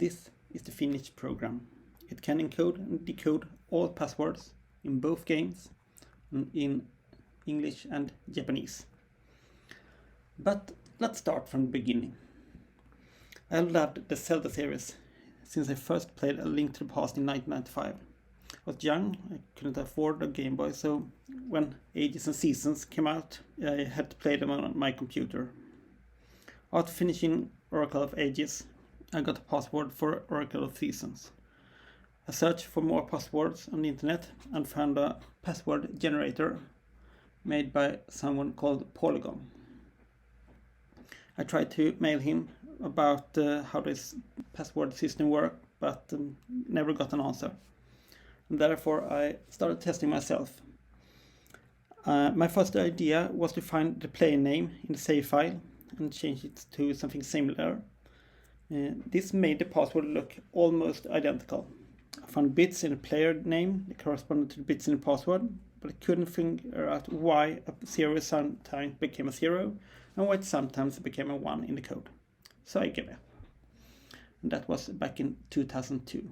This is the finished program. It can encode and decode all passwords in both games, in English and Japanese. But let's start from the beginning. I loved the Zelda series since I first played A Link to the Past in 1995. I was young, I couldn't afford a Game Boy, so when Ages and Seasons came out, I had to play them on my computer. After finishing Oracle of Ages, I got a password for Oracle of Seasons. I searched for more passwords on the internet and found a password generator made by someone called Polygon. I tried to mail him about how this password system worked, but never got an answer. And therefore I started testing myself. My first idea was to find the player name in the save file and change it to something similar. This made the password look almost identical. I found bits in the player name that corresponded to the bits in the password, but I couldn't figure out why a 0 sometimes became a 0 and why it sometimes became a 1 in the code. So I gave up. And that was back in 2002.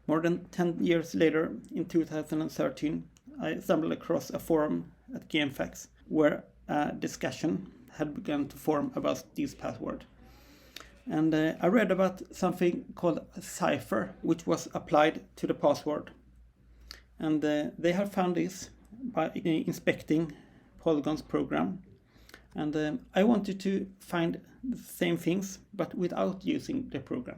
More than 10 years later, in 2013, I stumbled across a forum at GameFAQs where a discussion had begun to form about this password. And I read about something called a cipher, which was applied to the password. And they have found this by inspecting Polygon's program. And I wanted to find the same things, but without using the program.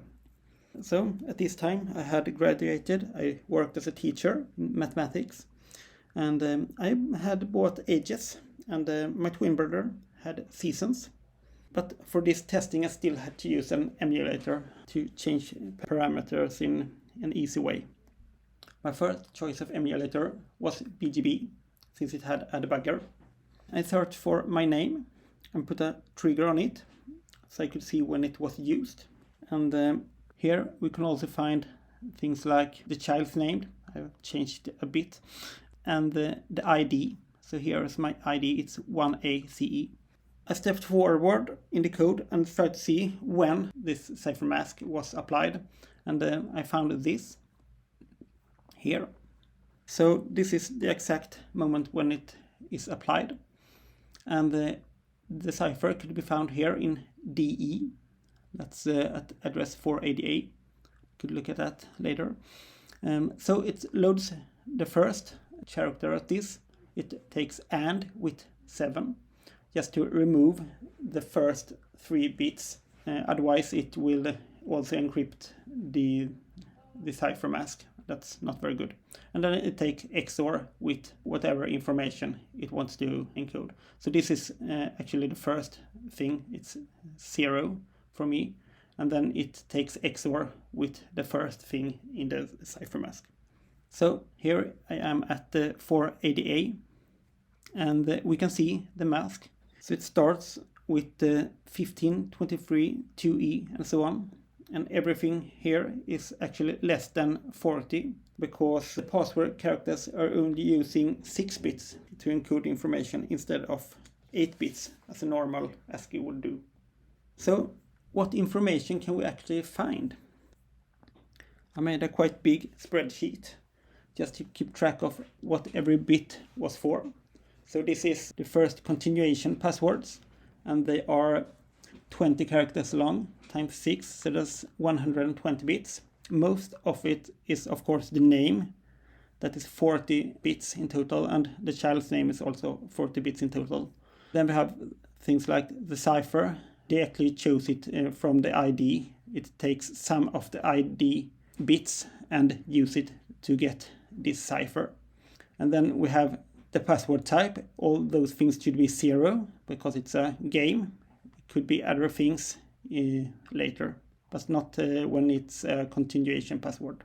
So at this time I had graduated, I worked as a teacher in mathematics, and I had bought Ages, and my twin brother had Seasons. But for this testing I still had to use an emulator to change parameters in an easy way. My first choice of emulator was BGB, since it had a debugger. I searched for my name and put a trigger on it, so I could see when it was used. And here we can also find things like the child's name, I've changed it a bit, and the ID. So here is my ID, it's 1ACE. I stepped forward in the code and tried to see when this cipher mask was applied, and I found this here. So this is the exact moment when it is applied, and the cipher could be found here in DE. That's at address 488. Could look at that later. So it loads the first character at this. It takes AND with 7. Just to remove the first 3 bits, otherwise it will also encrypt the cipher mask. That's not very good. And then it takes XOR with whatever information it wants to encode. So this is actually the first thing, it's 0 for me, and then it takes XOR with the first thing in the cipher mask. So here I am at the 480A, and we can see the mask. So it starts with 15, 23, 2E and so on. And everything here is actually less than 40 because the password characters are only using 6 bits to encode information instead of 8 bits as a normal ASCII would do. So what information can we actually find? I made a quite big spreadsheet just to keep track of what every bit was for. So this is the first continuation passwords, and they are 20 characters long times 6, so that's 120 bits. Most of it is of course the name, that is 40 bits in total, and the child's name is also 40 bits in total. Then we have things like the cipher. They actually chose it from the ID. It takes some of the ID bits and use it to get this cipher. And then we have the password type. All those things should be 0 because it's a game. It could be other things later, but not when it's a continuation password.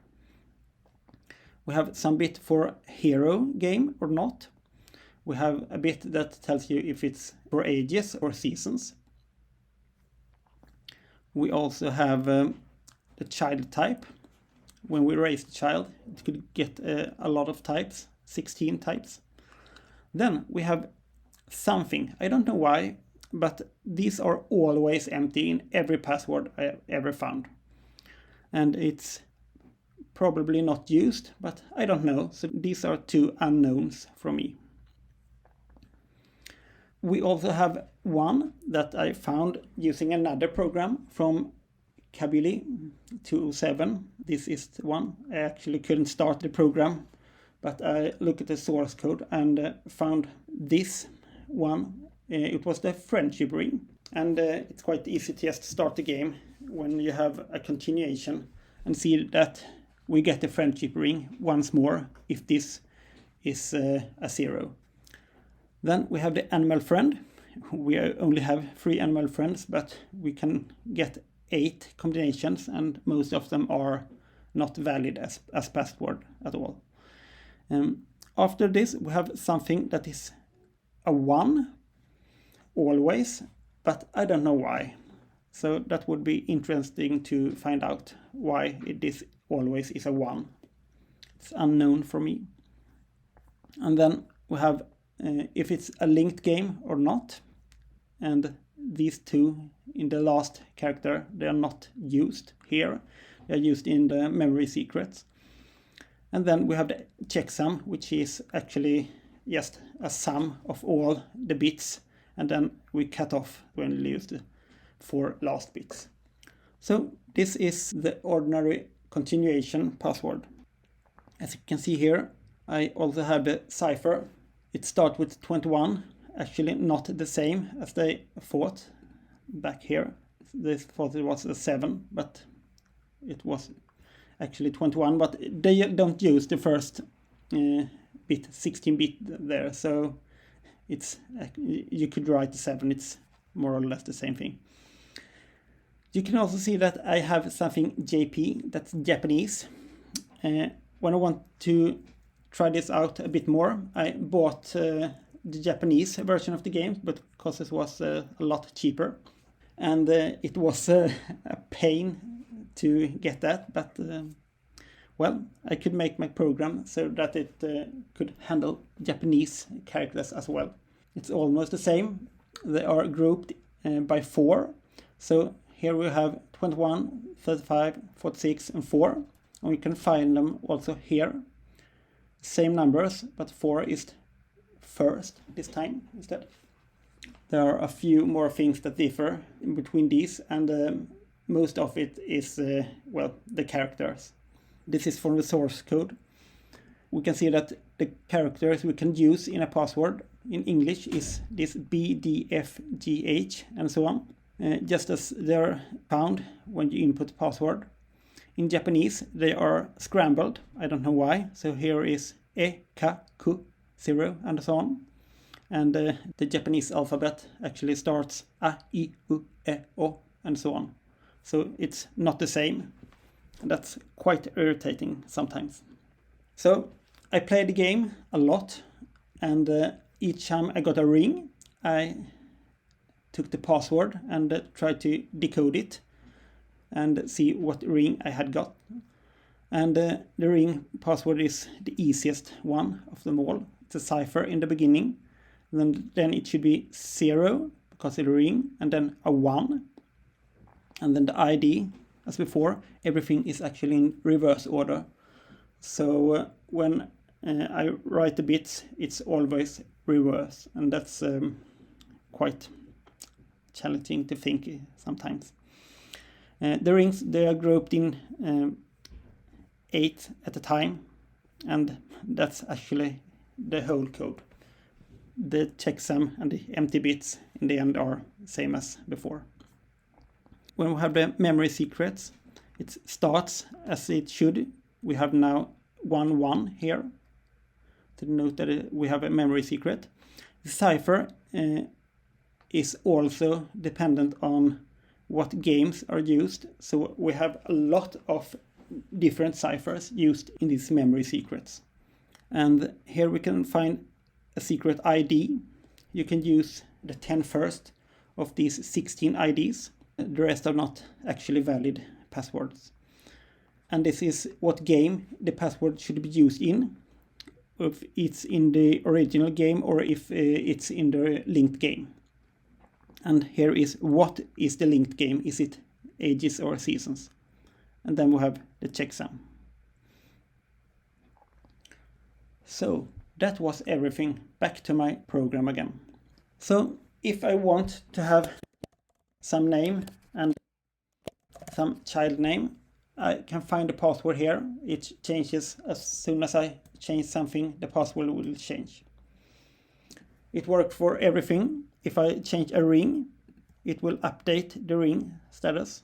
We have some bit for hero game or not. We have a bit that tells you if it's for ages or seasons. We also have the child type. When we raise the child, it could get a lot of types, 16 types. Then we have something, I don't know why, but these are always empty in every password I ever found. and it's probably not used, but I don't know. So these are two unknowns for me. We also have one that I found using another program from Kabili 207. This is the one. I actually couldn't start the program, but I looked at the source code and found this one. It was the friendship ring, and it's quite easy to just start the game when you have a continuation and see that we get the friendship ring once more if this is a 0. Then we have the animal friend. We only have 3 animal friends, but we can get 8 combinations, and most of them are not valid as password at all. After this, we have something that is a 1 always, but I don't know why. So that would be interesting to find out why this always is a 1. It's unknown for me. And then we have if it's a linked game or not, and these two in the last character, they are not used here. They are used in the memory secrets. And then we have the checksum, which is actually just a sum of all the bits, and then we cut off when we use the 4 last bits. So this is the ordinary continuation password. As you can see here, I also have the cipher. It starts with 21, actually not the same as they thought back here. They thought it was a 7, but it was actually 21, but they don't use the first bit, 16-bit there, so it's you could write the 7, it's more or less the same thing. You can also see that I have something JP, that's Japanese. When I want to try this out a bit more, I bought the Japanese version of the game, but because it was a lot cheaper, and it was a pain to get that, but well, I could make my program so that it could handle Japanese characters as well. It's almost the same. They are grouped by 4, so here we have 21, 35, 46 and 4, and we can find them also here. Same numbers, but 4 is first this time instead. There are a few more things that differ in between these, and most of it is, well, the characters. This is from the source code. We can see that the characters we can use in a password in English is this B, D, F, G, H, and so on, just as they're found when you input password. In Japanese, they are scrambled. I don't know why. So here is E, K, Ku, 0, and so on. And the Japanese alphabet actually starts A, I, U, E, O, and so on. So it's not the same. That's quite irritating sometimes. So I played the game a lot, and each time I got a ring, I took the password and tried to decode it and see what ring I had got. And the ring password is the easiest one of them all. It's a cipher in the beginning. Then it should be 0 because it's a ring, and then a 1. And then the ID, as before, everything is actually in reverse order. So when I write the bits, it's always reverse, and that's quite challenging to think sometimes. The rings, they are grouped in 8 at a time, and that's actually the whole code. The checksum and the empty bits in the end are same as before. When we have the memory secrets, it starts as it should. We have now 1, 1 here to note that we have a memory secret. The cipher is also dependent on what games are used. So we have a lot of different ciphers used in these memory secrets. And here we can find a secret ID. You can use the 10 first of these 16 IDs. The rest are not actually valid passwords. And this is what game the password should be used in. If it's in the original game or if it's in the linked game. And here is what is the linked game. Is it ages or seasons? and then we have the checksum. So that was everything. Back to my program again. So if I want to have some name and some child name, I can find the password here. It changes as soon as I change something, the password will change. It works for everything. If I change a ring, it will update the ring status.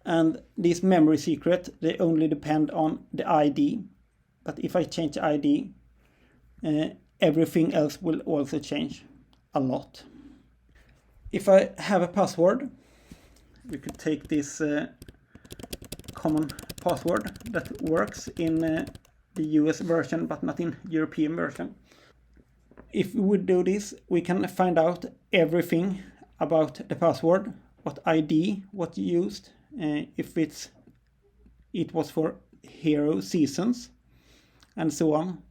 And these memory secrets, they only depend on the ID. But if I change the ID, everything else will also change a lot. If I have a password, we could take this common password that works in the US version but not in European version. If we would do this, we can find out everything about the password, what ID was used, if it was for hero seasons, and so on.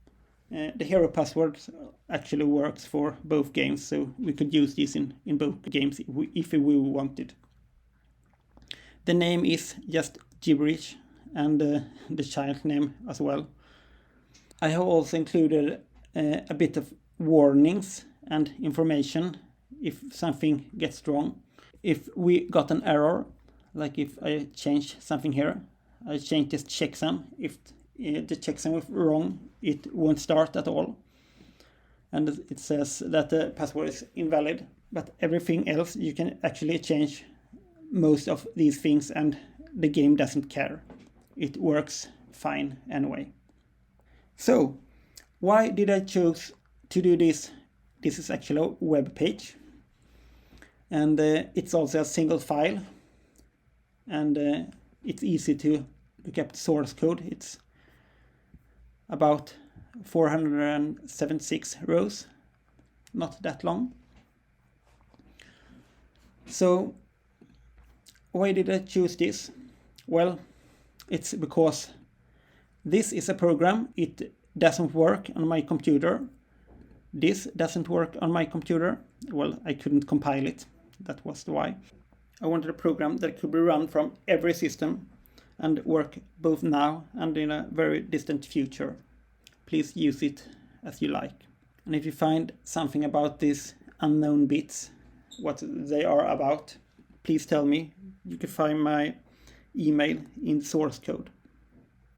The hero password actually works for both games, so we could use this in both games if we wanted. The name is just gibberish, and the child name as well. I have also included a bit of warnings and information if something gets wrong. If we got an error, like if I change something here, I change this checksum. If the checksum is wrong, it won't start at all. And it says that the password is invalid. But everything else, you can actually change most of these things and the game doesn't care. It works fine anyway. So, why did I choose to do this? This is actually a web page. And it's also a single file. And it's easy to look up the source code. It's about 476 rows. Not that long. So, why did I choose this? Well, it's because this is a program. It doesn't work on my computer. This doesn't work on my computer. Well, I couldn't compile it. That was why. I wanted a program that could be run from every system and work both now and in a very distant future. Please use it as you like. And if you find something about these unknown bits, what they are about, please tell me. You can find my email in source code.